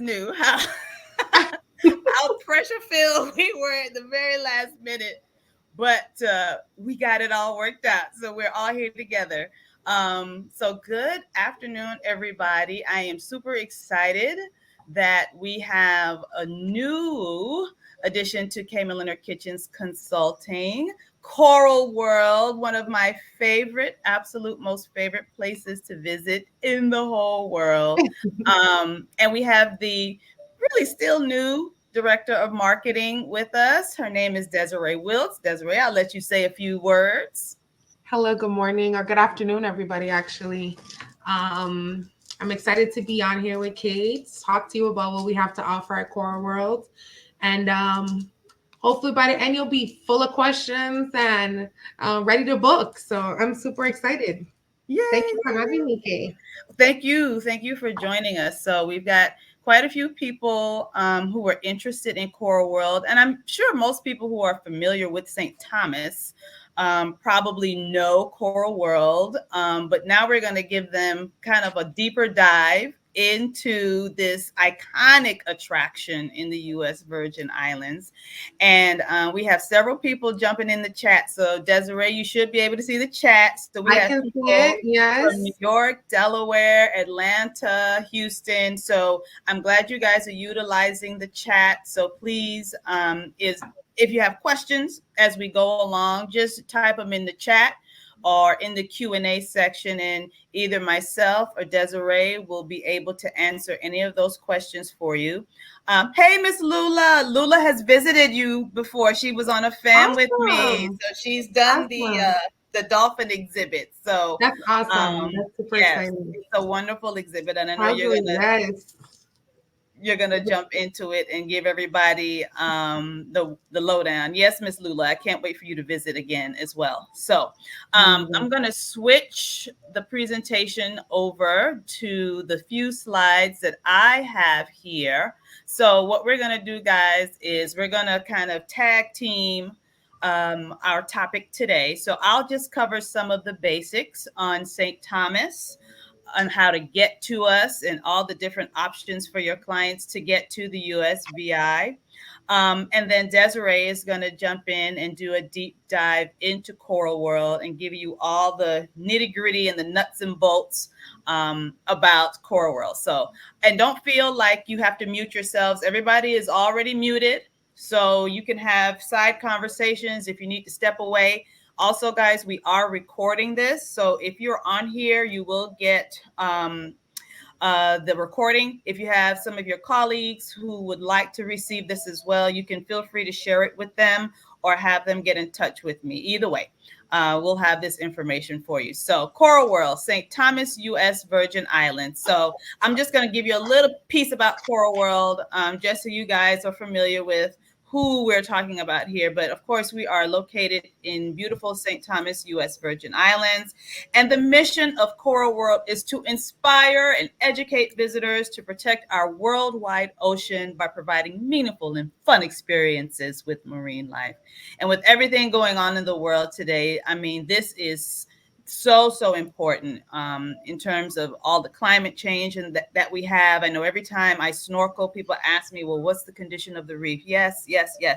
Knew how pressure filled we were at the very last minute, but we got it all worked out. So we're all here together. So good afternoon, everybody. I am super excited that we have a new addition to K. Milliner Kitchens Consulting. Coral World, one of my favorite, absolute most favorite places to visit in the whole world. And we have the really still new director of marketing with us. Her name is Desiree Wilkes. Desiree, I'll let you say a few words. Hello, good morning or good afternoon, everybody, actually. I'm excited to be on here with Kate, talk to you about what we have to offer at Coral World. And hopefully by the end, you'll be full of questions and ready to book. So I'm super excited. Yay! Thank you for having me, Kate. Thank you. Thank you for joining us. So we've got quite a few people who are interested in Coral World. And I'm sure most people who are familiar with St. Thomas probably know Coral World. But now we're going to give them kind of a deeper dive into this iconic attraction in the U.S. Virgin Islands. And we have several people jumping in the chat. So Desiree, you should be able to see the chat. So we I have can people see it, yes. from New York, Delaware, Atlanta, Houston. So I'm glad you guys are utilizing the chat. So please, if you have questions as we go along, just type them in the chat or in the Q&A section, and either myself or Desiree will be able to answer any of those questions for you. Hey, Miss Lula. Lula has visited you before. She was on a fam with me. Awesome. So she's done Awesome. the dolphin exhibit. So That's awesome. That's super yes, exciting. it's a wonderful exhibit, and I know Probably, yes. you're gonna jump into it and give everybody the lowdown. Yes, Miss Lula, I can't wait for you to visit again as well. So I'm gonna switch the presentation over to the few slides that I have here. So what we're gonna do, guys, is we're gonna kind of tag team our topic today. So I'll just cover some of the basics on St. Thomas, on how to get to us and all the different options for your clients to get to the USVI. And then Desiree is going to jump in and do a deep dive into Coral World and give you all the nitty gritty and the nuts and bolts about Coral World. So, and don't feel like you have to mute yourselves. Everybody is already muted. So you can have side conversations if you need to step away. Also, guys, we are recording this. So if you're on here, you will get the recording. If you have some of your colleagues who would like to receive this as well, you can feel free to share it with them or have them get in touch with me. Either way, we'll have this information for you. So Coral World, St. Thomas, U.S. Virgin Islands. So I'm just going to give you a little piece about Coral World, just so you guys are familiar with who we're talking about here. But of course, we are located in beautiful St. Thomas, U.S. Virgin Islands. And the mission of Coral World is to inspire and educate visitors to protect our worldwide ocean by providing meaningful and fun experiences with marine life. And with everything going on in the world today, I mean, this is so important in terms of all the climate change and that we have. I know every time I snorkel, people ask me, well, what's the condition of the reef? Yes.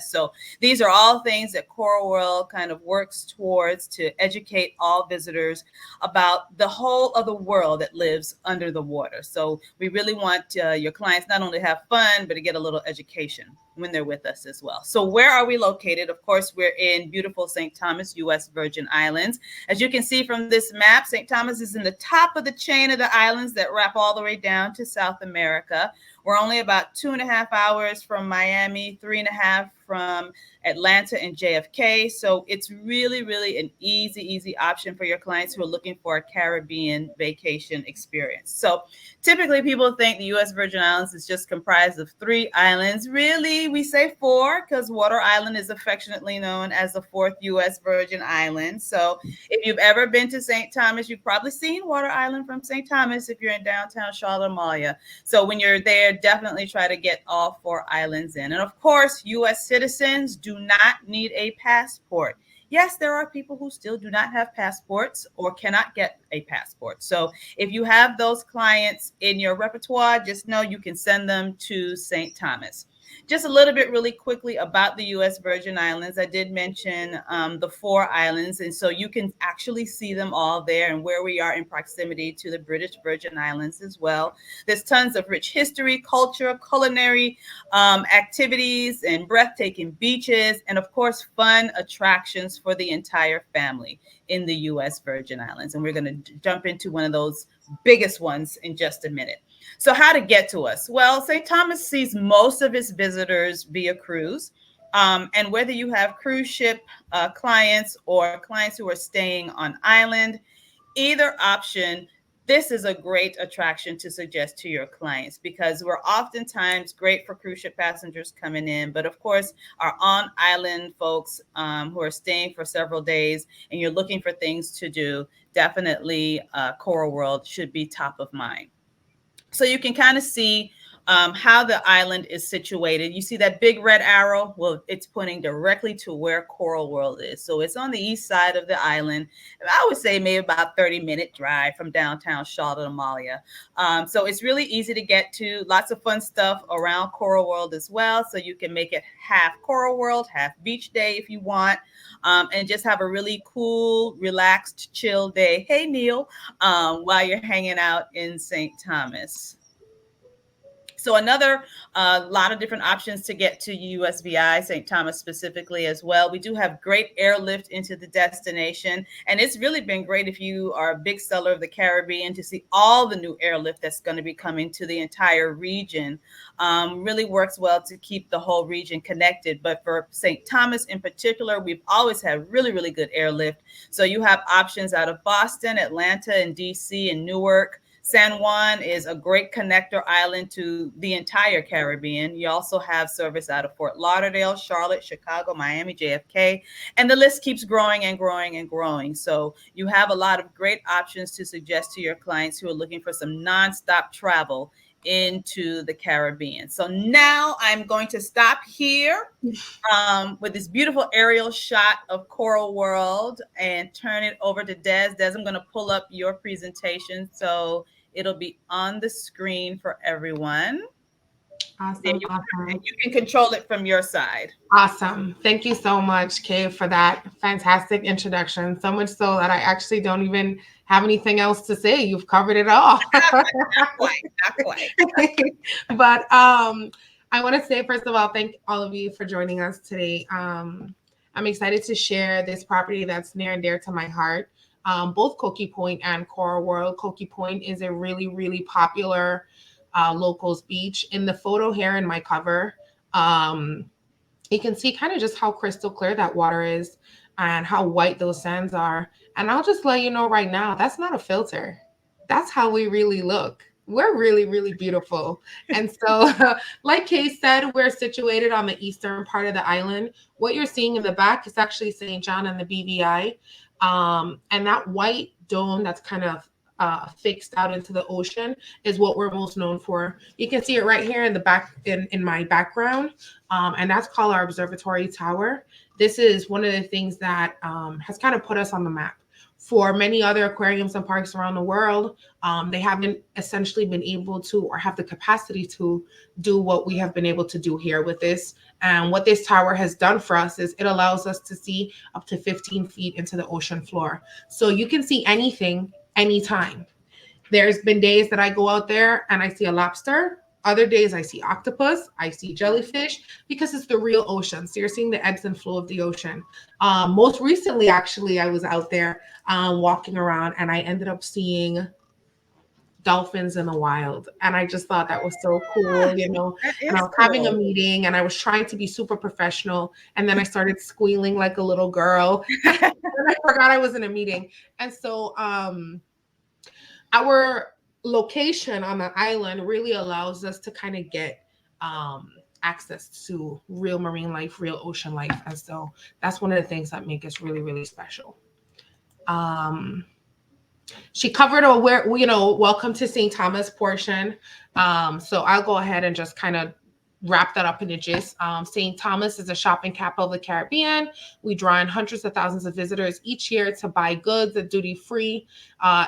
So these are all things that Coral World kind of works towards to educate all visitors about the whole of the world that lives under the water. So we really want your clients not only to have fun, but to get a little education when they're with us as well. So where are we located? Of course, we're in beautiful St. Thomas, U.S. Virgin Islands. As you can see from this map, St. Thomas is in the top of the chain of the islands that wrap all the way down to South America. We're only about 2.5 hours from Miami, 3.5 from Atlanta and JFK. So it's really an easy option for your clients who are looking for a Caribbean vacation experience. So typically people think the U.S. Virgin Islands is just comprised of 3 islands. Really, we say 4 because Water Island is affectionately known as the 4th U.S. Virgin Island. So if you've ever been to St. Thomas, you've probably seen Water Island from St. Thomas if you're in downtown Charlotte, Amalia. So when you're there, definitely try to get all 4 islands in. And of course, U.S. citizens do not need a passport. yes, there are people who still do not have passports or cannot get a passport. So if you have those clients in your repertoire, just know you can send them to St. Thomas. Just a little bit really quickly about the U.S. Virgin Islands. I did mention the 4 islands, and so you can actually see them all there and where we are in proximity to the British Virgin Islands as well. There's tons of rich history, culture, culinary activities, and breathtaking beaches, and of course, fun attractions for the entire family in the U.S. Virgin Islands. And we're going to jump into one of those biggest ones in just a minute. So how to get to us? Well, St. Thomas sees most of its visitors via cruise. And whether you have cruise ship clients or clients who are staying on island, either option, this is a great attraction to suggest to your clients because we're oftentimes great for cruise ship passengers coming in. But of course, our on island folks who are staying for several days and you're looking for things to do, definitely Coral World should be top of mind. So you can kind of see how the island is situated. You see that big red arrow? Well, it's pointing directly to where Coral World is. So it's on the east side of the island. I would say maybe about 30-minute drive from downtown Charlotte, Amalia. So it's really easy to get to. Lots of fun stuff around Coral World as well. So you can make it half Coral World, half beach day if you want, and just have a really cool, relaxed, chill day. Hey, Neil, while you're hanging out in St. Thomas. So another lot of different options to get to USVI, St. Thomas specifically as well. We do have great airlift into the destination. And it's really been great if you are a big seller of the Caribbean to see all the new airlift that's going to be coming to the entire region. Really works well to keep the whole region connected. But for St. Thomas in particular, we've always had really, really good airlift. So you have options out of Boston, Atlanta, and DC, and Newark. San Juan is a great connector island to the entire Caribbean. You also have service out of Fort Lauderdale, Charlotte, Chicago, Miami, JFK, and the list keeps growing and growing and growing. So you have a lot of great options to suggest to your clients who are looking for some nonstop travel into the Caribbean. So now I'm going to stop here with this beautiful aerial shot of Coral World and turn it over to Des. Des, I'm going to pull up your presentation so it'll be on the screen for everyone. Awesome. You can control it from your side. Awesome. Thank you so much, Kay, for that fantastic introduction. So much so that I actually don't even have anything else to say. You've covered it all. Not quite. But I want to say, first of all, thank all of you for joining us today. I'm excited to share this property that's near and dear to my heart. Both Koki Point and Coral World. Koki Point is a really, really popular locals beach. In the photo here in my cover, you can see kind of just how crystal clear that water is and how white those sands are. And I'll just let you know right now, that's not a filter. That's how we really look. We're really, really beautiful. And so, like Kay said, we're situated on the eastern part of the island. What you're seeing in the back is actually St. John and the BVI. And that white dome that's kind of fixed out into the ocean is what we're most known for. You can see it right here in the back in my background. And that's called our observatory tower. This is one of the things that has kind of put us on the map. For many other aquariums and parks around the world, they haven't essentially been able to or have the capacity to do what we have been able to do here with this. And what this tower has done for us is it allows us to see up to 15 feet into the ocean floor. So you can see anything, anytime. There's been days that I go out there and I see a lobster. Other days I see octopus, I see jellyfish, because it's the real ocean. So you're seeing the ebbs and flow of the ocean. Most recently, actually, I was out there walking around and I ended up seeing dolphins in the wild. And I just thought that was so cool, you know. And I was having a meeting and I was trying to be super professional. And then I started squealing like a little girl. And I forgot I was in a meeting. And so our location on the island really allows us to kind of get access to real marine life, real ocean life. And so that's one of the things that make us really, really special. She covered a welcome to St. Thomas portion. So I'll go ahead and just kind of wrap that up in a gist. St. Thomas is a shopping capital of the Caribbean. We draw in hundreds of thousands of visitors each year to buy goods at duty free.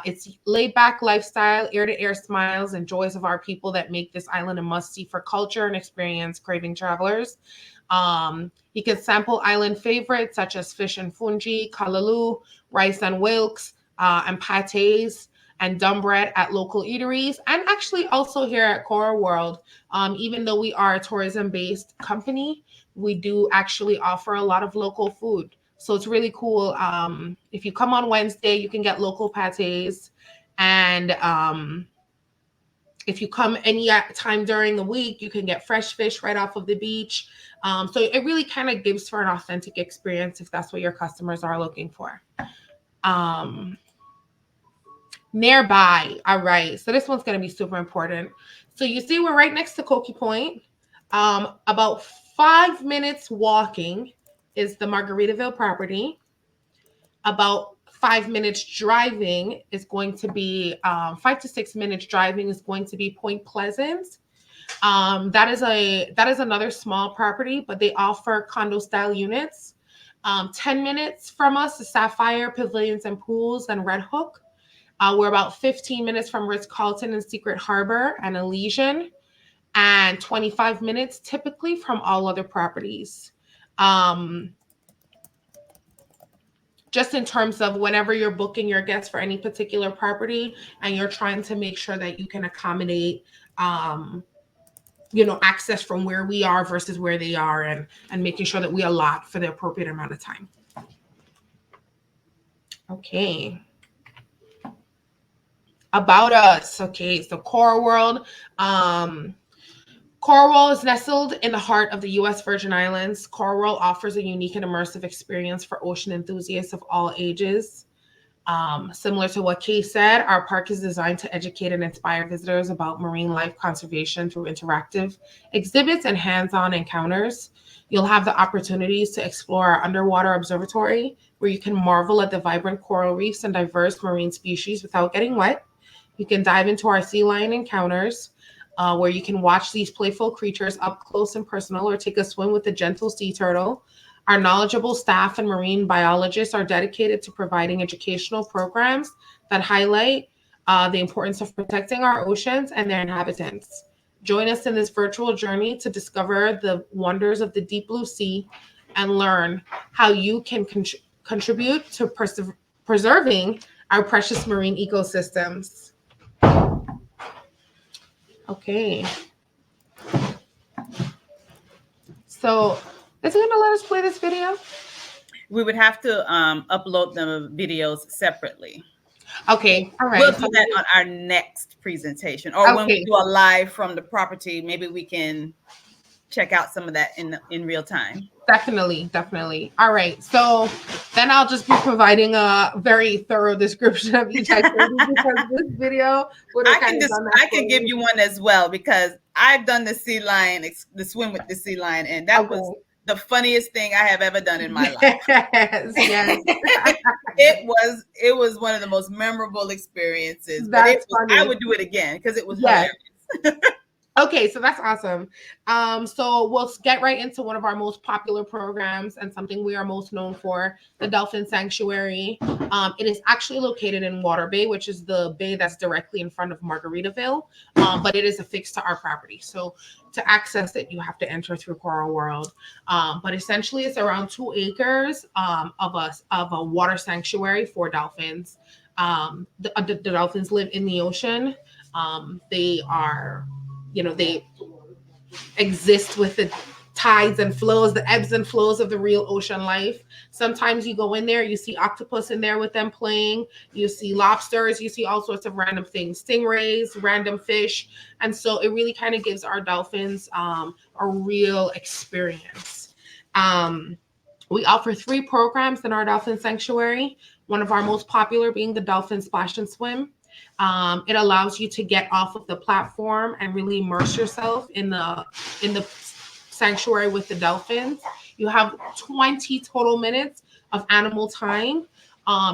It's laid back lifestyle, ear to ear smiles, and joys of our people that make this island a must see for culture and experience craving travelers. You can sample island favorites such as fish and fungi, kalaloo, rice and wilks, and pates and dumb bread at local eateries, and actually also here at Coral World. Even though we are a tourism-based company, we do actually offer a lot of local food. So it's really cool. If you come on Wednesday, you can get local pates, and if you come any time during the week, you can get fresh fish right off of the beach. So it really kind of gives for an authentic experience if that's what your customers are looking for. Nearby. All right. So this one's going to be super important. So you see, we're right next to Cokie Point. About 5 minutes walking is the Margaritaville property. About 5 minutes driving is going to be 5 to 6 minutes driving is going to be Point Pleasant. That is another small property, but they offer condo style units. 10 minutes from us is Sapphire Pavilions and Pools and Red Hook. We're about 15 minutes from Ritz-Carlton and Secret Harbor and Elysian, and 25 minutes typically from all other properties. Just in terms of whenever you're booking your guests for any particular property and you're trying to make sure that you can accommodate, access from where we are versus where they are, and making sure that we allot for the appropriate amount of time. Okay. About us. Okay, so Coral World. Coral World is nestled in the heart of the U.S. Virgin Islands. Coral World offers a unique and immersive experience for ocean enthusiasts of all ages. Similar to what Kay said, our park is designed to educate and inspire visitors about marine life conservation through interactive exhibits and hands-on encounters. You'll have the opportunities to explore our underwater observatory, where you can marvel at the vibrant coral reefs and diverse marine species without getting wet. You can dive into our sea lion encounters, where you can watch these playful creatures up close and personal, or take a swim with the gentle sea turtle. Our knowledgeable staff and marine biologists are dedicated to providing educational programs that highlight the importance of protecting our oceans and their inhabitants. Join us in this virtual journey to discover the wonders of the deep blue sea and learn how you can contribute to preserving our precious marine ecosystems. Okay. So is it going to let us play this video? We would have to upload the videos separately. Okay. All right. We'll do that on our next presentation, or when we do a live from the property, maybe we can check out some of that in real time. Definitely. All right. So then I'll just be providing a very thorough description of each activity, because this video I can give you one as well, because I've done the the swim with the sea lion, and that was the funniest thing I have ever done in my life. Yes. It was one of the most memorable experiences. I would do it again because it was hilarious. Okay, so that's awesome. So we'll get right into one of our most popular programs and something we are most known for, the Dolphin Sanctuary. It is actually located in Water Bay, which is the bay that's directly in front of Margaritaville, but it is affixed to our property. So to access it, you have to enter through Coral World. But essentially, it's around 2 acres of a water sanctuary for dolphins. The dolphins live in the ocean. They are... they exist with the tides and flows, the ebbs and flows of the real ocean life. Sometimes you go in there, you see octopus in there with them playing, you see lobsters, you see all sorts of random things, stingrays, random fish. And so it really kind of gives our dolphins a real experience. We offer 3 programs in our dolphin sanctuary, one of our most popular being the Dolphin Splash and Swim. It allows you to get off of the platform and really immerse yourself in the sanctuary with the dolphins. You have 20 total minutes of animal time.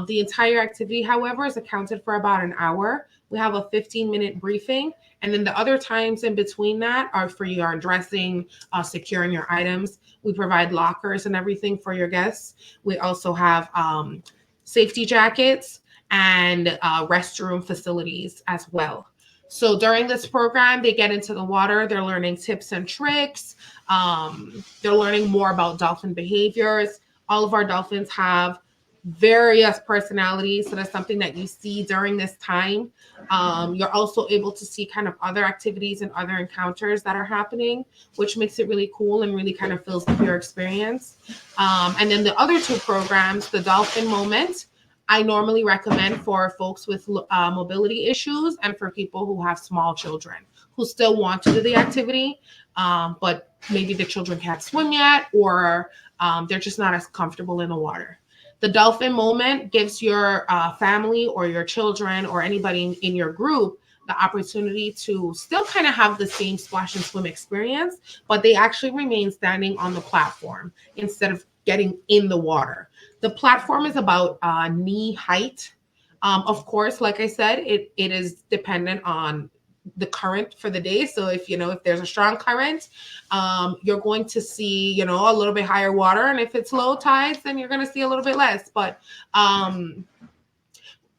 The entire activity, however, is accounted for about an hour. we have a 15-minute briefing. And then the other times in between that are for your dressing, securing your items. We provide lockers and everything for your guests. We also have safety jackets and restroom facilities as well. So during this program, they get into the water. They're learning tips and tricks. They're learning more about dolphin behaviors. All of our dolphins have various personalities. So that's something that you see during this time. You're also able to see kind of other activities and other encounters that are happening, which makes it really cool and really kind of fills up your experience. And then the other two programs, the Dolphin Moment, I normally recommend for folks with mobility issues and for people who have small children who still want to do the activity, but maybe the children can't swim yet, or they're just not as comfortable in the water. The Dolphin Moment gives your family or your children or anybody in your group the opportunity to still kind of have the same splash and swim experience, but they actually remain standing on the platform instead of getting in the water. The platform is about knee height. Of course, like I said, it is dependent on the current for the day. So if there's a strong current, you're going to see a little bit higher water, and if it's low tides, then you're going to see a little bit less. But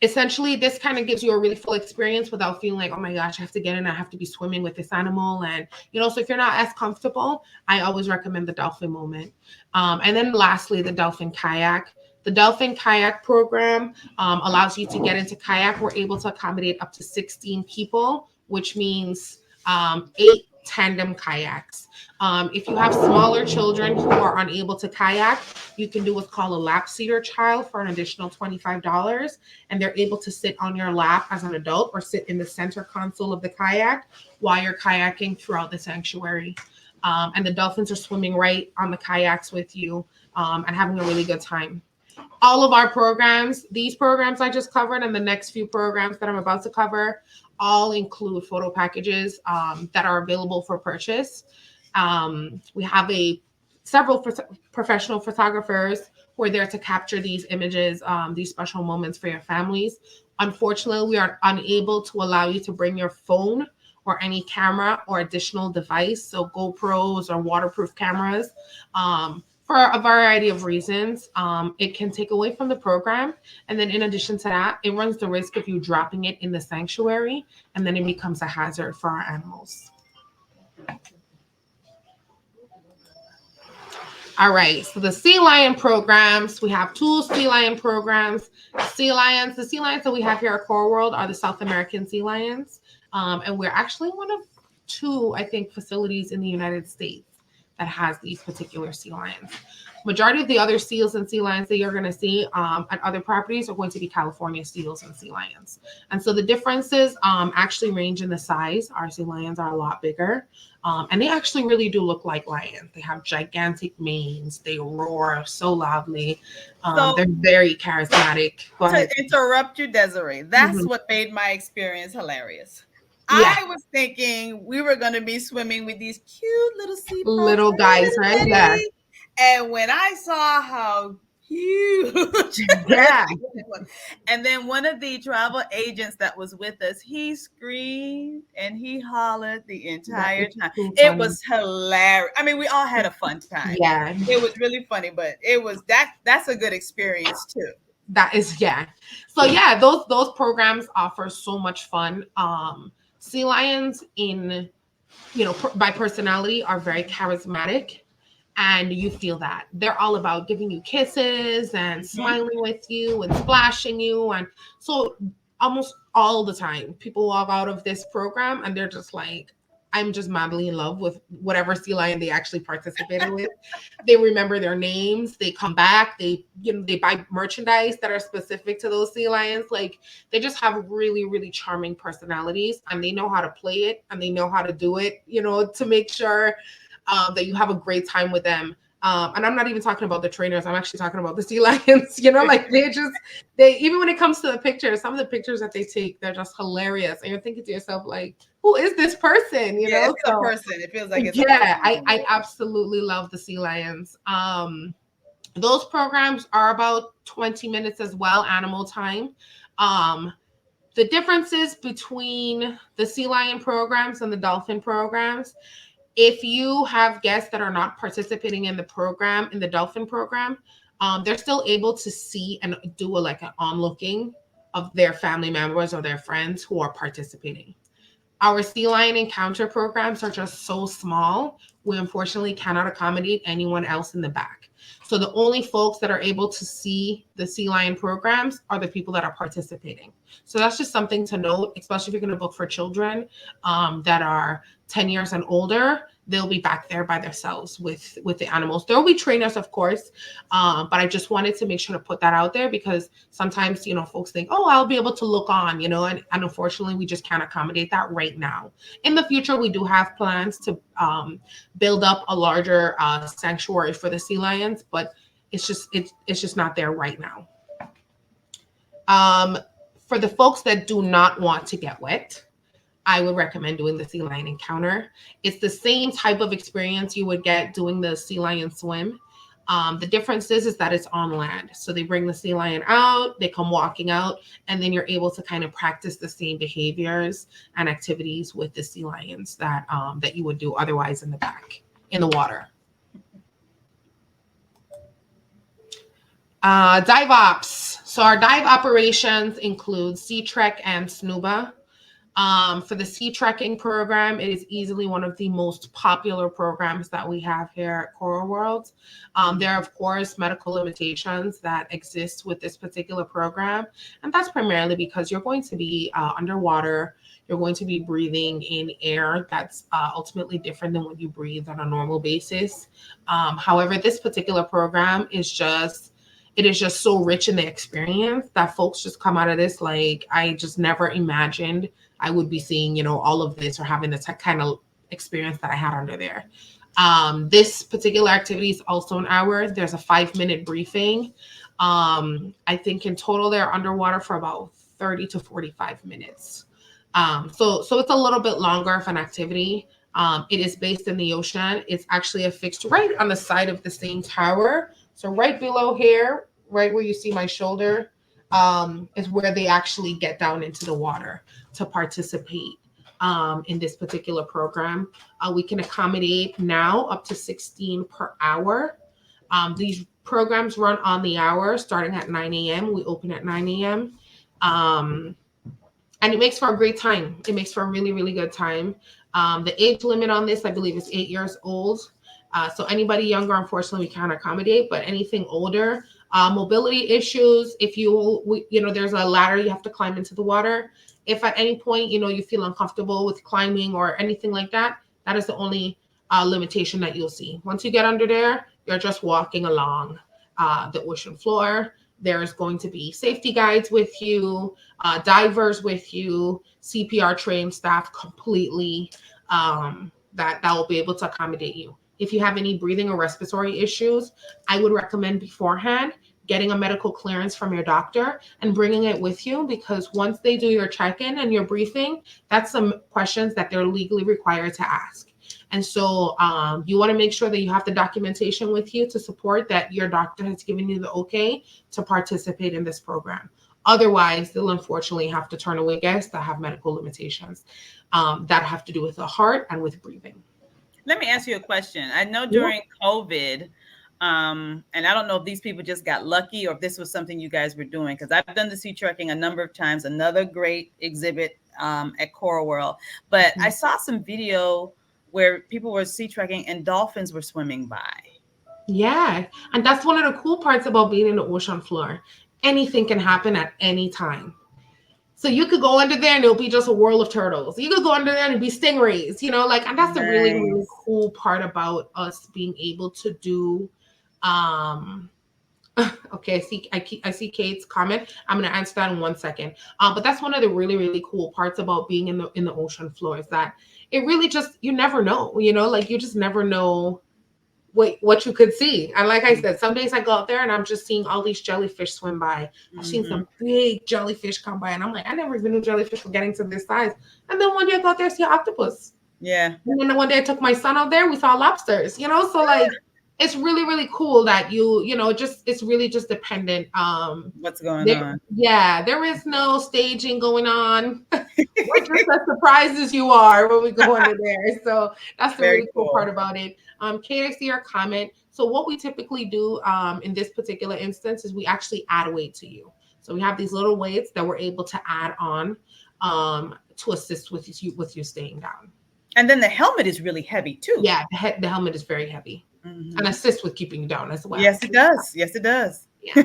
essentially, this kind of gives you a really full experience without feeling like, oh my gosh, I have to get in, I have to be swimming with this animal. And so if you're not as comfortable, I always recommend the Dolphin Moment. And then lastly, the Dolphin Kayak. The Dolphin Kayak program allows you to get into kayak. We're able to accommodate up to 16 people, which means 8 tandem kayaks. If you have smaller children who are unable to kayak, you can do what's called a lap seater child for an additional $25, and they're able to sit on your lap as an adult or sit in the center console of the kayak while you're kayaking throughout the sanctuary. And the dolphins are swimming right on the kayaks with you and having a really good time. All of our programs, these programs I just covered and the next few programs that I'm about to cover, all include photo packages that are available for purchase. We have several professional photographers who are there to capture these images, these special moments for your families. Unfortunately, we are unable to allow you to bring your phone or any camera or additional device, so GoPros or waterproof cameras. For a variety of reasons, it can take away from the program. And then in addition to that, it runs the risk of you dropping it in the sanctuary, and then it becomes a hazard for our animals. All right, so the sea lion programs, we have 2 sea lion programs. The sea lions that we have here at Coral World are the South American sea lions. And we're actually one of 2, I think, facilities in the United States that has these particular sea lions. Majority of the other seals and sea lions that you're going to see at other properties are going to be California seals and sea lions. And so the differences actually range in the size. Our sea lions are a lot bigger. And they actually really do look like lions. They have gigantic manes. They roar so loudly. They're very charismatic. Go ahead. To interrupt you, Desiree, that's what made my experience hilarious. Yeah. I was thinking we were going to be swimming with these cute little sea little guys, right? Yeah. And when I saw how huge, yeah, and then one of the travel agents that was with us, he screamed and he hollered the entire time. It was hilarious. I mean, we all had a fun time. Yeah, it was really funny, but it was that's a good experience too. That is, yeah. So yeah, those programs offer so much fun. Sea lions by personality are very charismatic, and you feel that they're all about giving you kisses and smiling with you and splashing you. And so almost all the time people walk out of this program and they're just like, I'm just madly in love with whatever sea lion they actually participated with. They remember their names. They come back. They buy merchandise that are specific to those sea lions. Like, they just have really, really charming personalities, and they know how to play it, and they know how to do it, to make sure that you have a great time with them. And I'm not even talking about the trainers. I'm actually talking about the sea lions, like they even when it comes to the pictures, some of the pictures that they take, they're just hilarious. And you're thinking to yourself, like, who is this person? It's a person. It feels like it's I absolutely love the sea lions. Those programs are about 20 minutes as well, animal time. The differences between the sea lion programs and the dolphin programs, if you have guests that are not participating in the program, in the dolphin program, they're still able to see and do like an onlooking of their family members or their friends who are participating. Our sea lion encounter programs are just so small, we unfortunately cannot accommodate anyone else in the back. So the only folks that are able to see the sea lion programs are the people that are participating. So that's just something to note, especially if you're going to book for children that are 10 years and older. They'll be back there by themselves with the animals. There will be trainers, of course, but I just wanted to make sure to put that out there because sometimes, folks think, oh, I'll be able to look on, and unfortunately, we just can't accommodate that right now. In the future, we do have plans to build up a larger sanctuary for the sea lions, but it's just not there right now. For the folks that do not want to get wet, I would recommend doing the sea lion encounter. It's the same type of experience you would get doing the sea lion swim. The difference is that it's on land. So they bring the sea lion out, they come walking out, and then you're able to kind of practice the same behaviors and activities with the sea lions that you would do otherwise in the back, in the water. Dive ops. So our dive operations include Sea Trek and SNUBA. For the sea trekking program, it is easily one of the most popular programs that we have here at Coral World. There are, of course, medical limitations that exist with this particular program, and that's primarily because you're going to be underwater. You're going to be breathing in air that's ultimately different than what you breathe on a normal basis. However, this particular program is just so rich in the experience that folks just come out of this like, I just never imagined I would be seeing, all of this or having the kind of experience that I had under there. This particular activity is also an hour. There's a 5-minute briefing. I think in total they're underwater for about 30 to 45 minutes. So it's a little bit longer of an activity. It is based in the ocean. It's actually affixed right on the side of the same tower. So right below here, right where you see my shoulder, is where they actually get down into the water to participate in this particular program. We can accommodate now up to 16 per hour. These programs run on the hour starting at 9 a.m. We open at 9 a.m. And it makes for a great time. It makes for a really, really good time. The age limit on this, I believe, is 8 years old. So anybody younger, unfortunately, we can't accommodate, but anything older, mobility issues, if there's a ladder you have to climb into the water. If at any point, you feel uncomfortable with climbing or anything like that, that is the only limitation that you'll see. Once you get under there, you're just walking along the ocean floor. There's going to be safety guides with you, divers with you, CPR trained staff completely that will be able to accommodate you. If you have any breathing or respiratory issues, I would recommend beforehand getting a medical clearance from your doctor and bringing it with you, because once they do your check-in and your briefing, that's some questions that they're legally required to ask. And so you want to make sure that you have the documentation with you to support that your doctor has given you the okay to participate in this program. Otherwise, they'll unfortunately have to turn away guests that have medical limitations that have to do with the heart and with breathing. Let me ask you a question. I know during COVID, and I don't know if these people just got lucky or if this was something you guys were doing, because I've done the sea trekking a number of times, another great exhibit at Coral World. But I saw some video where people were sea trekking and dolphins were swimming by. Yeah. And that's one of the cool parts about being in the ocean floor. Anything can happen at any time. So you could go under there and it'll be just a whirl of turtles. You could go under there and it'd be stingrays, and that's the really, really cool part about us being able to do. Okay, I see Kate's comment. I'm gonna answer that in 1 second. But that's one of the really, really cool parts about being in the ocean floor is that it really just, you never know, you just never know what you could see. And like I said, some days I go out there and I'm just seeing all these jellyfish swim by. I've seen some big jellyfish come by and I'm like, I never even knew jellyfish were getting to this size. And then one day I go out there and see an octopus. Yeah. And then one day I took my son out there, we saw lobsters, so like it's really, really cool that it's really just dependent. What's going on? There is no staging going on. We're just as surprised as you are when we go under there. So that's the Very really cool cool. part about it. Kate, I see your comment. So what we typically do in this particular instance is we actually add weight to you. So we have these little weights that we're able to add on to assist with you staying down. And then the helmet is really heavy too. Yeah, the helmet is very heavy and assist with keeping you down as well. Yes, it does. Yes, it does. Yeah.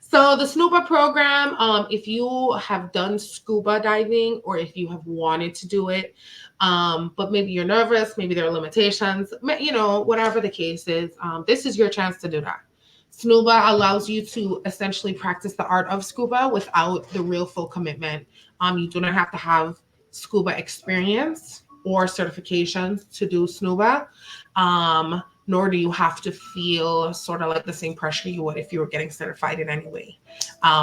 So the SNUBA program, if you have done scuba diving or if you have wanted to do it, but maybe you're nervous, maybe there are limitations, whatever the case is, this is your chance to do that. SNUBA allows you to essentially practice the art of scuba without the real full commitment. You do not have to have scuba experience or certifications to do SNUBA. Nor do you have to feel sort of like the same pressure you would if you were getting certified in any way.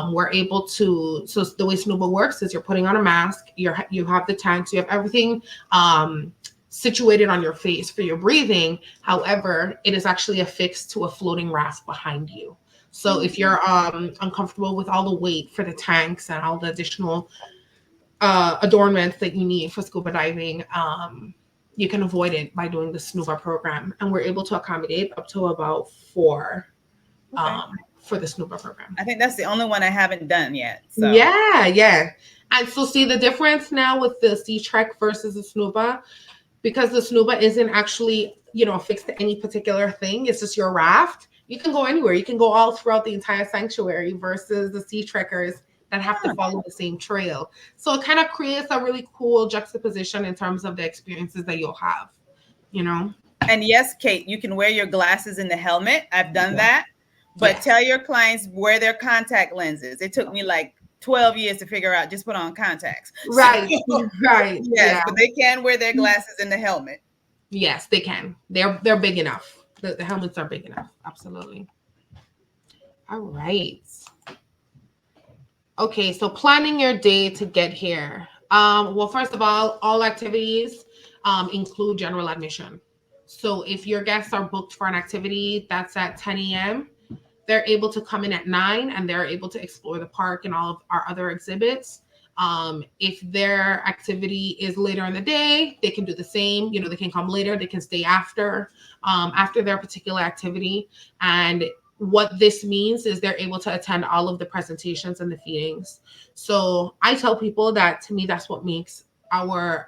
We're able to, so the way SNUBA works is you're putting on a mask, you have the tanks, you have everything situated on your face for your breathing. However, it is actually affixed to a floating raft behind you. So if you're uncomfortable with all the weight for the tanks and all the additional adornments that you need for scuba diving, you can avoid it by doing the SNUBA program. And we're able to accommodate up to about 4 for the SNUBA program. I think that's the only one I haven't done yet. So. Yeah. And so see the difference now with the Sea Trek versus the SNUBA, because the SNUBA isn't actually, affixed to any particular thing. It's just your raft. You can go anywhere. You can go all throughout the entire sanctuary versus the Sea Trekkers that have to follow the same trail. So it kind of creates a really cool juxtaposition in terms of the experiences that you'll have, And yes, Kate, you can wear your glasses in the helmet. I've done that. But tell your clients wear their contact lenses. It took me like 12 years to figure out just put on contacts. Right. Right. Yes, but they can wear their glasses in the helmet. Yes, they can. They're big enough. The helmets are big enough. Absolutely. All right. Okay, so planning your day to get here. Well, first of all activities include general admission. So if your guests are booked for an activity that's at 10 a.m., they're able to come in at 9 and they're able to explore the park and all of our other exhibits. If their activity is later in the day, they can do the same. They can come later, they can stay after their particular activity. And what this means is they're able to attend all of the presentations and the feedings. So I tell people that, to me, that's what makes our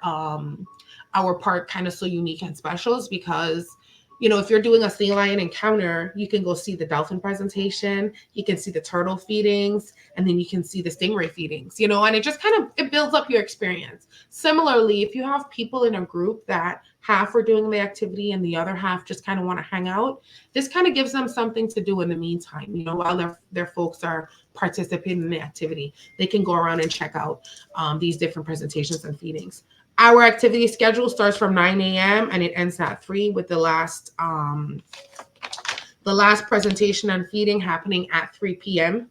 park kind of so unique and special, is because if you're doing a sea lion encounter, you can go see the dolphin presentation, you can see the turtle feedings, and then you can see the stingray feedings, and it just it builds up your experience. Similarly, if you have people in a group that half are doing the activity and the other half just kind of want to hang out, this kind of gives them something to do in the meantime, while their folks are participating in the activity. They can go around and check out these different presentations and feedings. Our activity schedule starts from 9 a.m. and it ends at 3, with the last presentation and feeding happening at 3 p.m.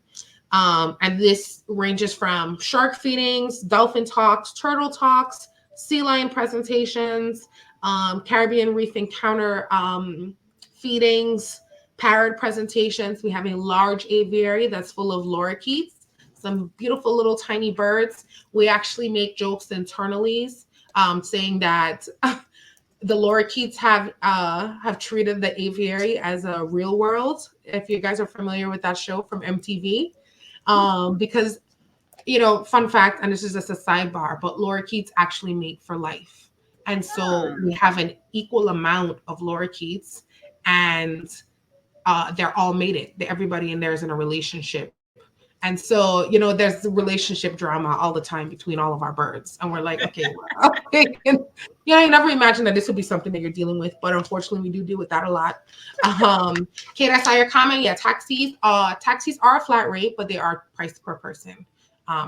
And this ranges from shark feedings, dolphin talks, turtle talks, sea lion presentations, Caribbean reef encounter feedings, parrot presentations. We have a large aviary that's full of lorikeets, some beautiful little tiny birds. We actually make jokes internally, saying that the lorikeets have treated the aviary as a real world. If you guys are familiar with that show from MTV, because fun fact, and this is just a sidebar, but lorikeets actually mate for life, and so we have an equal amount of lorikeets, and they're all mated. Everybody in there is in a relationship. And so, there's relationship drama all the time between all of our birds. And we're like, okay. You never imagine that this would be something that you're dealing with, but unfortunately we do deal with that a lot. Kate, I saw your comment. Yeah, taxis are a flat rate, but they are priced per person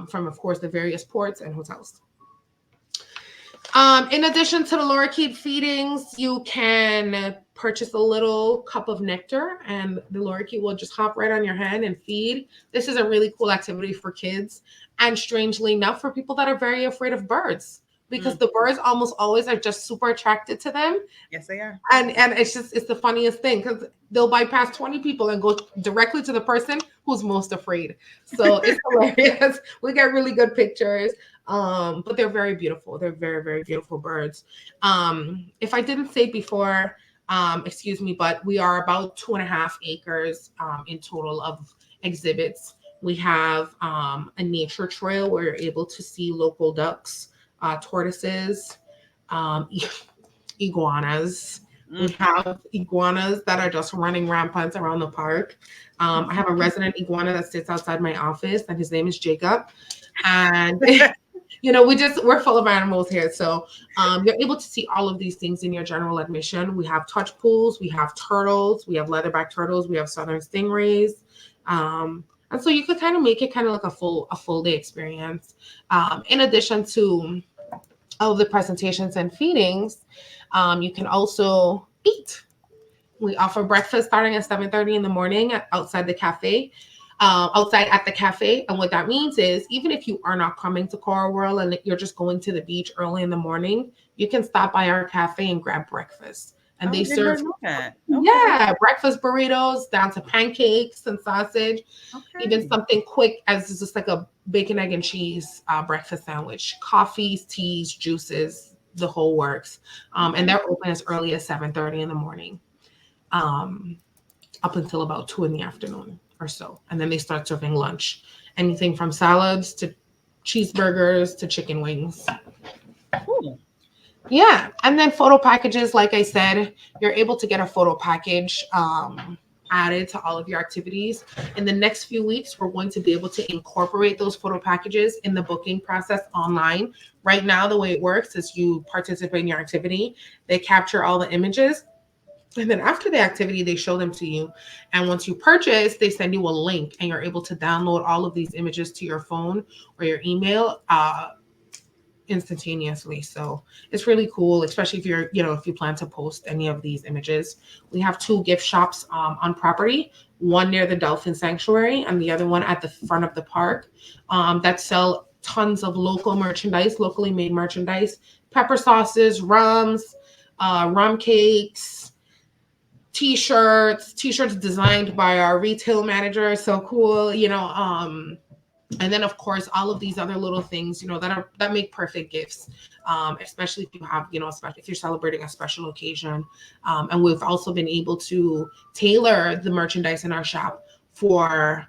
from, of course, the various ports and hotels. In addition to the lorikeet feedings, you can purchase a little cup of nectar and the lorikeet will just hop right on your hand and feed. This is a really cool activity for kids, and strangely enough, for people that are very afraid of birds. because the birds almost always are just super attracted to them. Yes, they are. And it's the funniest thing because they'll bypass 20 people and go directly to the person who's most afraid. So it's hilarious. We get really good pictures. But they're very beautiful. They're very, very beautiful birds. If I didn't say before, excuse me, but we are about 2.5 acres in total of exhibits. We have a nature trail where you're able to see local ducks, tortoises, iguanas. We have iguanas that are just running rampant around the park. I have a resident iguana that sits outside my office, and his name is Jacob. And we're full of animals here. So you're able to see all of these things in your general admission. We have touch pools, we have turtles, we have leatherback turtles, we have southern stingrays. And so you could kind of make it kind of like a full day experience. In addition to all of the presentations and feedings, you can also eat. We offer breakfast starting at 7:30 in the morning outside the cafe. Outside at the cafe. And what that means is even if you are not coming to Coral World and you're just going to the beach early in the morning, you can stop by our cafe and grab breakfast. And they serve breakfast burritos down to pancakes and sausage, even something quick as just like a bacon, egg, and cheese breakfast sandwich, coffees, teas, juices, the whole works. And they're open as early as 7:30 in the morning, up until about 2 in the afternoon or so. And then they start serving lunch, anything from salads to cheeseburgers to chicken wings. Cool. Yeah. And then photo packages, like I said, you're able to get a photo package added to all of your activities. In the next few weeks, we're going to be able to incorporate those photo packages in the booking process online. Right now, the way it works is you participate in your activity, they capture all the images, and then after the activity, they show them to you. And once you purchase, they send you a link and you're able to download all of these images to your phone or your email instantaneously. So it's really cool, especially if if you plan to post any of these images. We have 2 gift shops on property, one near the Dolphin Sanctuary and the other one at the front of the park that sell tons of local merchandise, locally made merchandise, pepper sauces, rums, rum cakes, t-shirts designed by our retail manager. So cool, and then of course all of these other little things, that make perfect gifts, especially if you have, especially if you're celebrating a special occasion. And we've also been able to tailor the merchandise in our shop for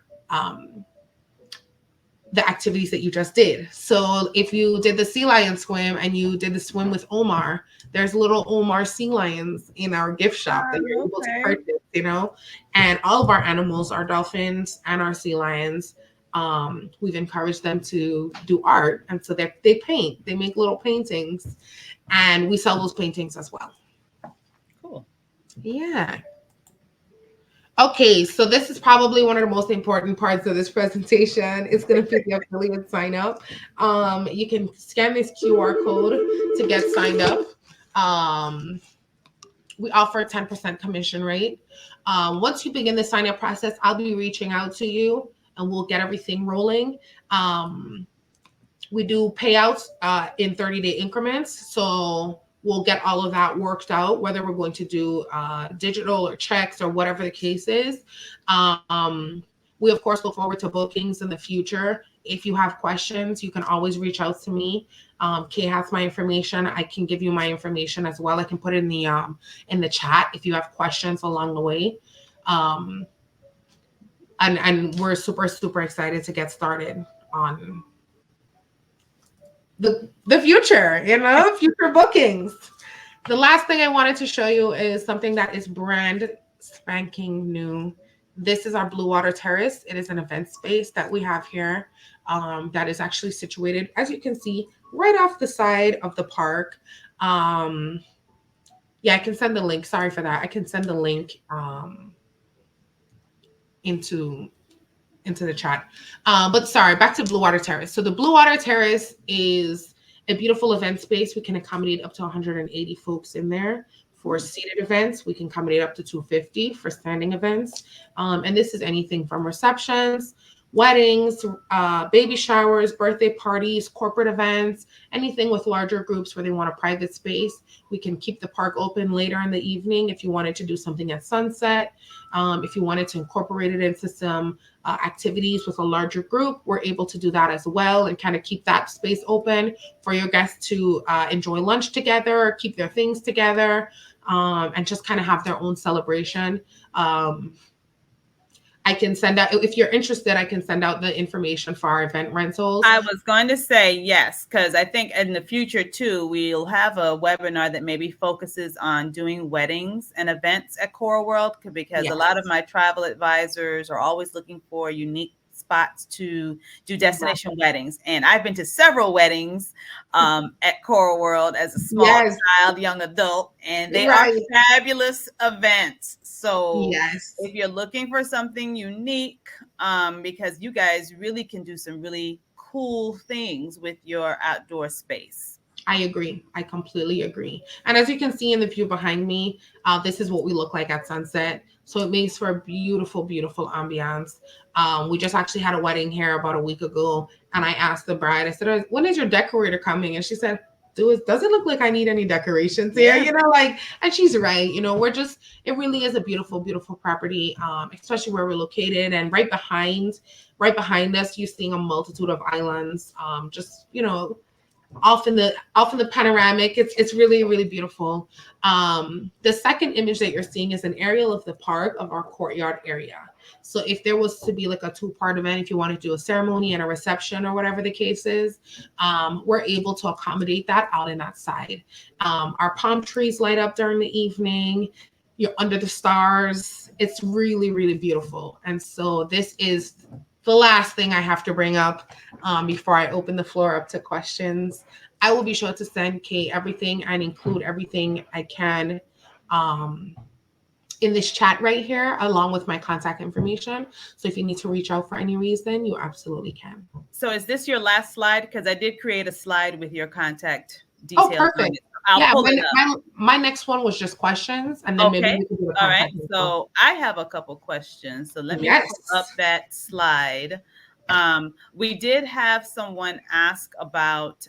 the activities that you just did. So if you did the sea lion swim and you did the swim with Omar, there's little Omar sea lions in our gift shop that you're able to purchase, and all of our animals, our dolphins and our sea lions, we've encouraged them to do art. And so they paint, they make little paintings, and we sell those paintings as well. Cool. Yeah. Okay, so this is probably one of the most important parts of this presentation. It's going to be the affiliate sign up. You can scan this QR code to get signed up. We offer a 10% commission rate. Once you begin the sign up process, I'll be reaching out to you and we'll get everything rolling. We do payouts in 30-day increments. So we'll get all of that worked out, whether we're going to do digital or checks or whatever the case is. We, of course, look forward to bookings in the future. If you have questions, you can always reach out to me. Kay has my information. I can give you my information as well. I can put it in the chat if you have questions along the way. And we're super, super excited to get started on the future, future bookings. The last thing I wanted to show you is something that is brand spanking new. This is our Blue Water Terrace. It is an event space that we have here that is actually situated, as you can see, right off the side of the park. I can send the link. Sorry for that. I can send the link into the chat. But sorry, back to Blue Water Terrace. So the Blue Water Terrace is a beautiful event space. We can accommodate up to 180 folks in there. For seated events, we can accommodate up to 250 for standing events. And this is anything from receptions. weddings, baby showers, birthday parties, corporate events, anything with larger groups where they want a private space. We can keep the park open later in the evening if you wanted to do something at sunset. If you wanted to incorporate it into some activities with a larger group, we're able to do that as well and kind of keep that space open for your guests to enjoy lunch together, keep their things together, and just kind of have their own celebration. I can send out, if you're interested, I can send out the information for our event rentals. I was going to say yes, because I think in the future too, we'll have a webinar that maybe focuses on doing weddings and events at Coral World, because a lot of my travel advisors are always looking for unique spots to do destination weddings. And I've been to several weddings at Coral World as a small child, young adult, and they are fabulous events. So if you're looking for something unique, because you guys really can do some really cool things with your outdoor space. I agree. I completely agree. And as you can see in the view behind me, this is what we look like at sunset. So it makes for a beautiful, beautiful ambiance. We just actually had a wedding here about a week ago. And I asked the bride, I said, when is your decorator coming? And she said, does it look like I need any decorations here? You know, like, and she's right. You know, it really is a beautiful, beautiful property, especially where we're located. And right behind us, you're seeing a multitude of islands, just, you know, off in the panoramic. It's really, really beautiful. The second image that you're seeing is an aerial of the park, of our courtyard area. So if there was to be like a 2-part event, if you want to do a ceremony and a reception or whatever the case is, we're able to accommodate that out in that side. Our palm trees light up during the evening. You're under the stars. It's really, really beautiful. And so this is the last thing I have to bring up before I open the floor up to questions. I will be sure to send Kate everything and include everything I can in this chat right here, along with my contact information. So if you need to reach out for any reason, you absolutely can. So is this your last slide? Because I did create a slide with your contact details. Oh, perfect. I'll pull it up. My next one was just questions, and then maybe we can do a all right. So I have a couple questions. So let me pull up that slide. We did have someone ask about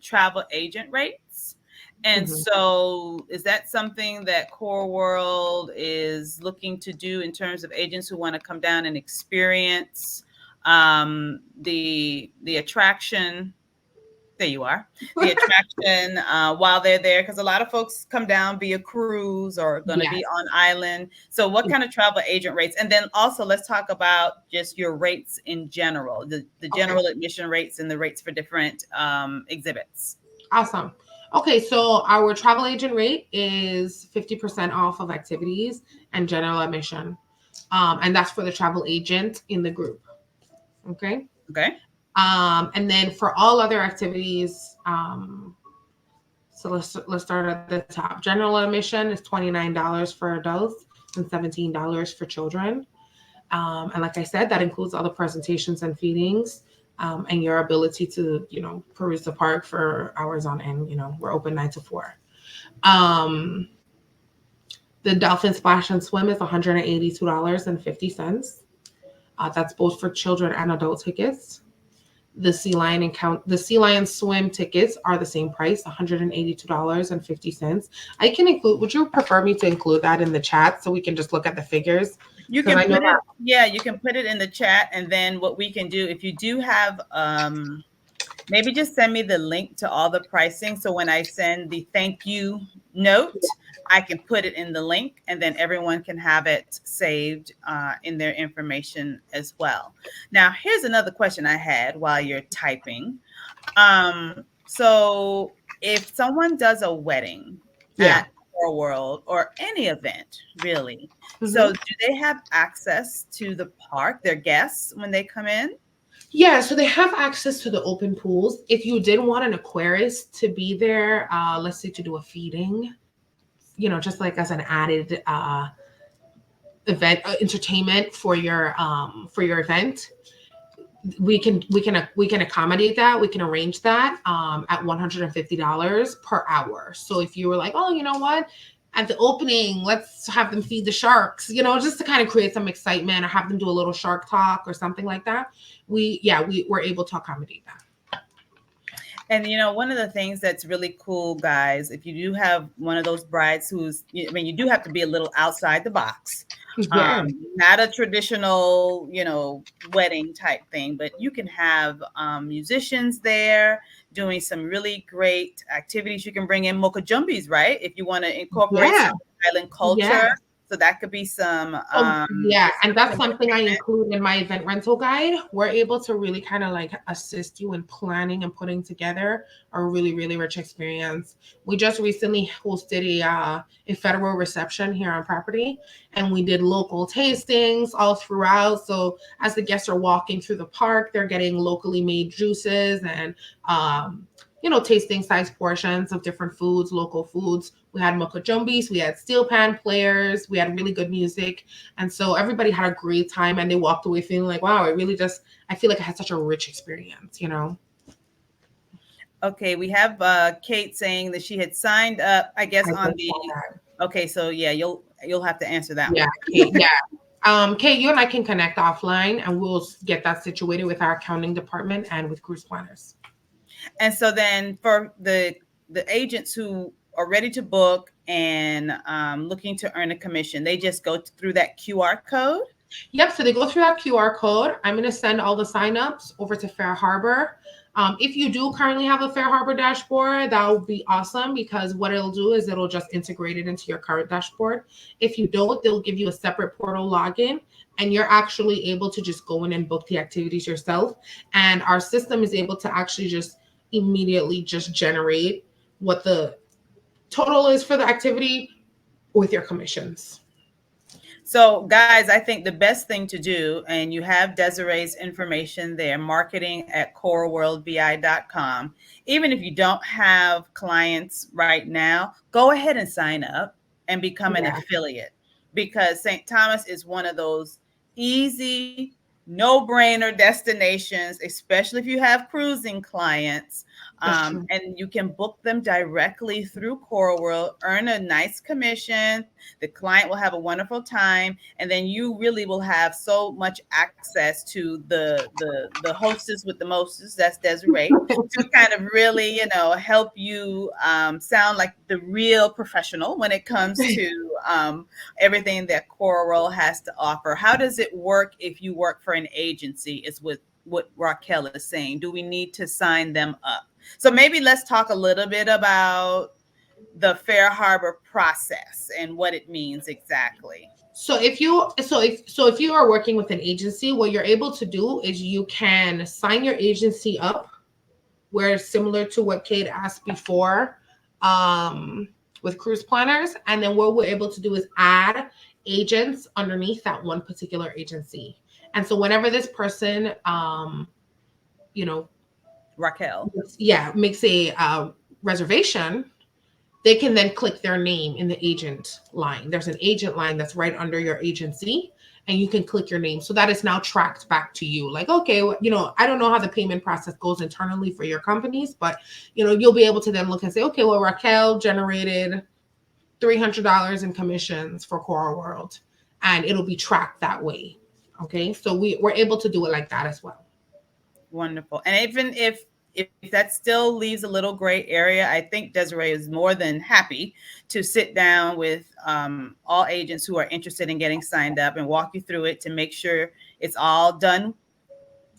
travel agent rates. And so is that something that Coral World is looking to do in terms of agents who want to come down and experience the attraction? There you are. The attraction while they're there, because a lot of folks come down via cruise or going to be on island. So what kind of travel agent rates? And then also let's talk about just your rates in general, the general admission rates and the rates for different exhibits. Awesome. Okay, so our travel agent rate is 50% off of activities and general admission. And that's for the travel agent in the group. Okay. And then for all other activities, so let's start at the top. General admission is $29 for adults and $17 for children. And like I said, that includes all the presentations and feedings. And your ability to, you know, peruse the park for hours on end. You know, we're open 9 to 4. The Dolphin Splash and Swim is $182.50. That's both for children and adult tickets. The Sea Lion Swim tickets are the same price, $182.50. I can include. Would you prefer me to include that in the chat so we can just look at the figures? You can put it. Yeah, you can put it in the chat, and then what we can do, if you do have, maybe just send me the link to all the pricing. So when I send the thank you note, I can put it in the link, and then everyone can have it saved in their information as well. Now, here's another question I had while you're typing. So if someone does a wedding at Coral World or any event, really, so do they have access to the park, their guests, when they come in? Yeah, so they have access to the open pools. If you did want an aquarist to be there, let's say to do a feeding, you know, just like as an added event entertainment for your event, we can accommodate that. We can arrange that at $150 per hour. So if you were like, oh, you know what, at the opening, let's have them feed the sharks, just to kind of create some excitement, or have them do a little shark talk or something like that. We were able to accommodate that. And one of the things that's really cool, guys, if you do have one of those brides you do have to be a little outside the box. Yeah. Not a traditional, wedding type thing, but you can have musicians there doing some really great activities. You can bring in mocha jumbies, right? If you want to incorporate some island culture. Yeah. So that could be some. And that's something I include in my event rental guide. We're able to really kind of like assist you in planning and putting together a really, really rich experience. We just recently hosted a federal reception here on property, and we did local tastings all throughout. So as the guests are walking through the park, they're getting locally made juices and tasting size portions of different foods, local foods. We had mocha jumbies, we had steel pan players, we had really good music. And so everybody had a great time, and they walked away feeling like, wow, I feel like I had such a rich experience, Okay, we have Kate saying that she had signed up, I guess, okay, so yeah, you'll have to answer that one. Kate, yeah. Kate, you and I can connect offline, and we'll get that situated with our accounting department and with cruise planners. And so then for the agents who are ready to book and looking to earn a commission, they just go through that QR code? Yep. So they go through that QR code. I'm going to send all the signups over to Fair Harbor. If you do currently have a Fair Harbor dashboard, that would be awesome, because what it'll do is it'll just integrate it into your current dashboard. If you don't, they'll give you a separate portal login, and you're actually able to just go in and book the activities yourself. And our system is able to actually just immediately just generate what the total is for the activity with your commissions. So guys, I think the best thing to do, and you have Desiree's information there, marketing@coralworldvi.com. Even if you don't have clients right now, go ahead and sign up and become an affiliate, because St. Thomas is one of those easy, no-brainer destinations, especially if you have cruising clients. And you can book them directly through Coral World, earn a nice commission. The client will have a wonderful time, and then you really will have so much access to the hostess with the mostest, that's Desiree, to kind of really, help you sound like the real professional when it comes to everything that Coral World has to offer. How does it work if you work for an agency, is what Raquel is saying. Do we need to sign them up? So maybe let's talk a little bit about the Fair Harbor process and what it means exactly. So if you are working with an agency, what you're able to do is you can sign your agency up, where similar to what Kate asked before, with cruise planners. And then what we're able to do is add agents underneath that one particular agency. And so whenever this person, Raquel, makes a reservation, they can then click their name in the agent line. There's an agent line that's right under your agency, and you can click your name. So that is now tracked back to you. Like, okay, I don't know how the payment process goes internally for your companies, but, you'll be able to then look and say, okay, well, Raquel generated $300 in commissions for Coral World, and it'll be tracked that way. Okay, so we're able to do it like that as well. Wonderful. And even if that still leaves a little gray area, I think Desiree is more than happy to sit down with all agents who are interested in getting signed up and walk you through it to make sure it's all done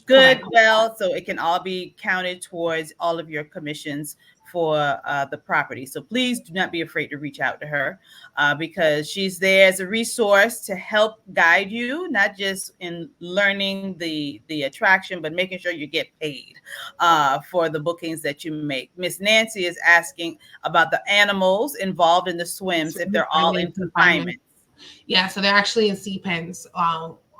good, well, so it can all be counted towards all of your commissions for the property. So please do not be afraid to reach out to her, because she's there as a resource to help guide you, not just in learning the attraction, but making sure you get paid for the bookings that you make. Miss Nancy is asking about the animals involved in the swims, if they're all in confinement. Yeah, so they're actually in sea pens,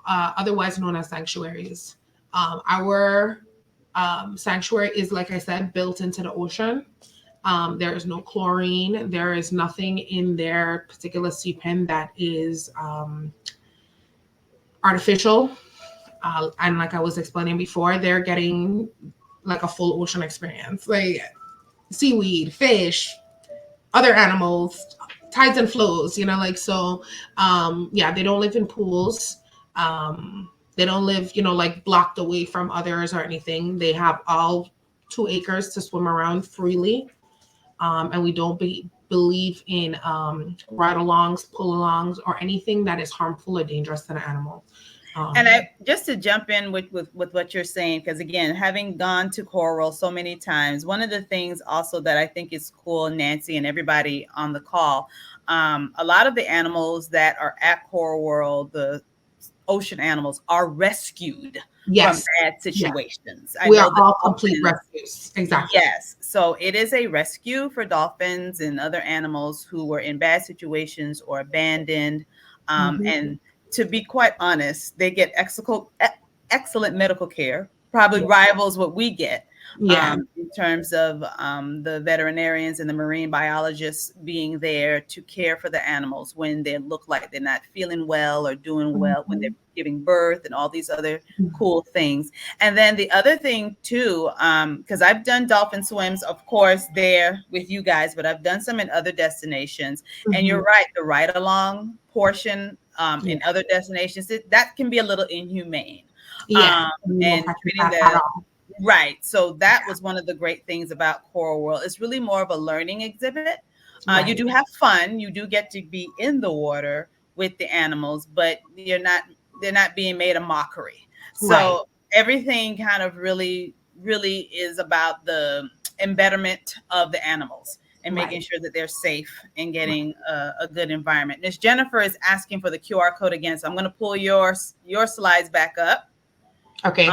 otherwise known as sanctuaries. Our sanctuary is, like I said, built into the ocean. There is no chlorine. There is nothing in their particular sea pen that is artificial. And like I was explaining before, they're getting like a full ocean experience, like seaweed, fish, other animals, tides and flows, like, so, yeah, they don't live in pools. They don't live, like blocked away from others or anything. They have all 2 acres to swim around freely. And we don't believe in ride-alongs, pull-alongs, or anything that is harmful or dangerous to the animal. And I just to jump in with what you're saying, because again, having gone to Coral so many times, one of the things also that I think is cool, Nancy and everybody on the call, a lot of the animals that are at Coral World, the ocean animals, are rescued from bad situations. We are all complete rescues. Exactly. Yes. So it is a rescue for dolphins and other animals who were in bad situations or abandoned. And to be quite honest, they get excellent medical care, probably rivals what we get. In terms of the veterinarians and the marine biologists being there to care for the animals when they look like they're not feeling well or doing well, when they're giving birth and all these other cool things. And then the other thing too, because I've done dolphin swims, of course, there with you guys, but I've done some in other destinations. And you're right, the ride along portion in other destinations, that can be a little inhumane. And treating the right. So that was one of the great things about Coral World. It's really more of a learning exhibit. You do have fun. You do get to be in the water with the animals, but they're not being made a mockery. So everything kind of really is about the embetterment of the animals and making sure that they're safe and getting a good environment. Miss Jennifer is asking for the QR code again. So I'm going to pull your slides back up. Okay.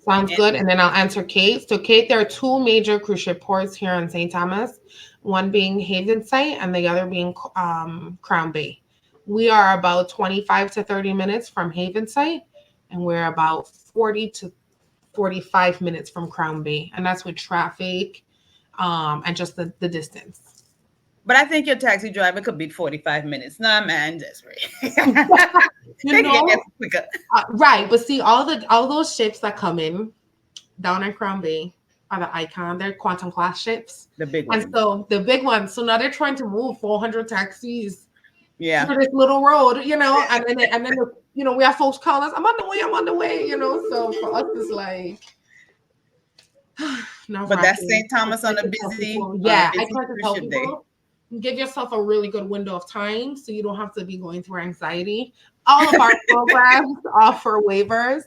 Sounds good. And then I'll answer Kate. So Kate, there are 2 major cruise ship ports here in St. Thomas, one being Havensight and the other being Crown Bay. We are about 25 to 30 minutes from Havensight, and we're about 40 to 45 minutes from Crown Bay. And that's with traffic and just the distance. But I think your taxi driver could beat 45 minutes. Nah, man, just right. But see, all those ships that come in down in Crown Bay are the Icon. They're Quantum class ships. The big ones. And so the big ones. So now they're trying to move 400 taxis through this little road, and then we have folks calling us, I'm on the way, So for us, it's like, no. But that's St. Thomas on a busy. I try to tell people, give yourself a really good window of time so you don't have to be going through anxiety. All of our programs offer waivers,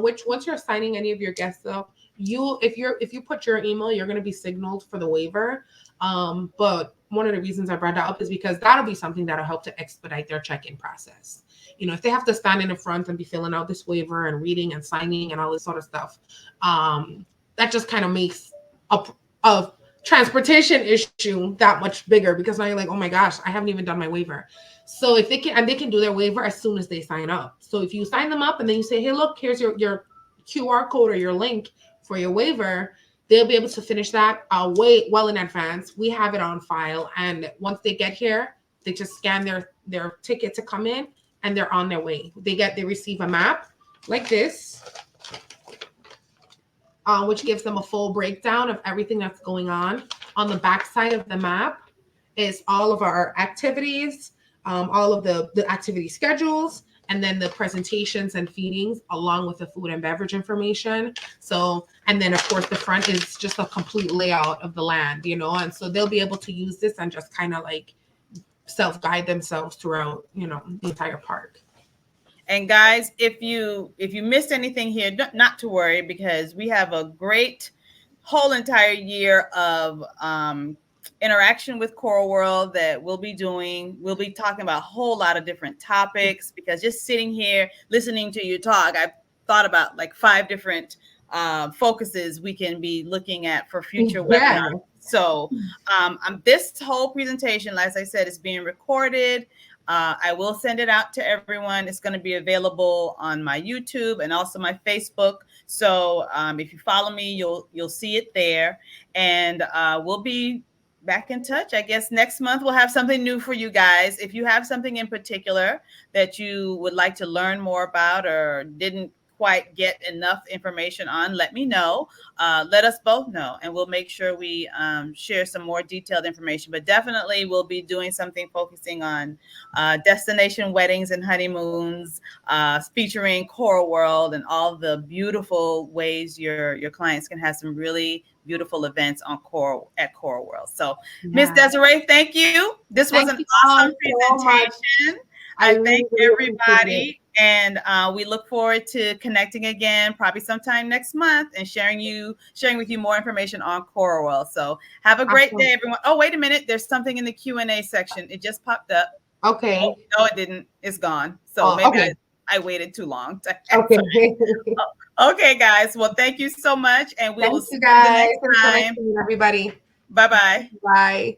which once you're signing any of your guests up, if you put your email, you're going to be signaled for the waiver. But one of the reasons I brought that up is because that'll be something that'll help to expedite their check-in process. If they have to stand in the front and be filling out this waiver and reading and signing and all this sort of stuff, that just kind of makes a transportation issue that much bigger, because now you're like, oh my gosh, I haven't even done my waiver. So if they can do their waiver as soon as they sign up. So if you sign them up and then you say, hey, look, here's your QR code or your link for your waiver, they'll be able to finish that way well in advance. We have it on file, and once they get here, they just scan their ticket to come in, and they're on their way. They receive a map like this, which gives them a full breakdown of everything that's going on. On the back side of the map is all of our activities, all of the activity schedules, and then the presentations and feedings, along with the food and beverage information. So, and then of course the front is just a complete layout of the land, and so they'll be able to use this and just kind of like self-guide themselves throughout, the entire park. And guys, if you missed anything here, not to worry, because we have a great whole entire year of interaction with Coral World that we'll be doing. We'll be talking about a whole lot of different topics, because just sitting here listening to you talk, I've thought about like 5 different focuses we can be looking at for future webinars. So this whole presentation, as I said, is being recorded. I will send it out to everyone. It's going to be available on my YouTube and also my Facebook. So if you follow me, you'll see it there. And we'll be back in touch. I guess next month we'll have something new for you guys. If you have something in particular that you would like to learn more about or didn't quite get enough information on, let me know. Let us both know, and we'll make sure we share some more detailed information. But definitely, we'll be doing something focusing on destination weddings and honeymoons, featuring Coral World and all the beautiful ways your clients can have some really beautiful events on Coral World. So, Miss Desiree, thank you. This was an awesome presentation. I thank everybody, and we look forward to connecting again, probably sometime next month, and sharing with you more information on Coral World. So have a great day, everyone. Oh, wait a minute. There's something in the Q&A section. It just popped up. Okay. Oh, no, it didn't. It's gone. So maybe I waited too long. Okay. Okay, guys. Well, thank you so much, and we will see you guys. next time. Everybody. Bye-bye. Bye.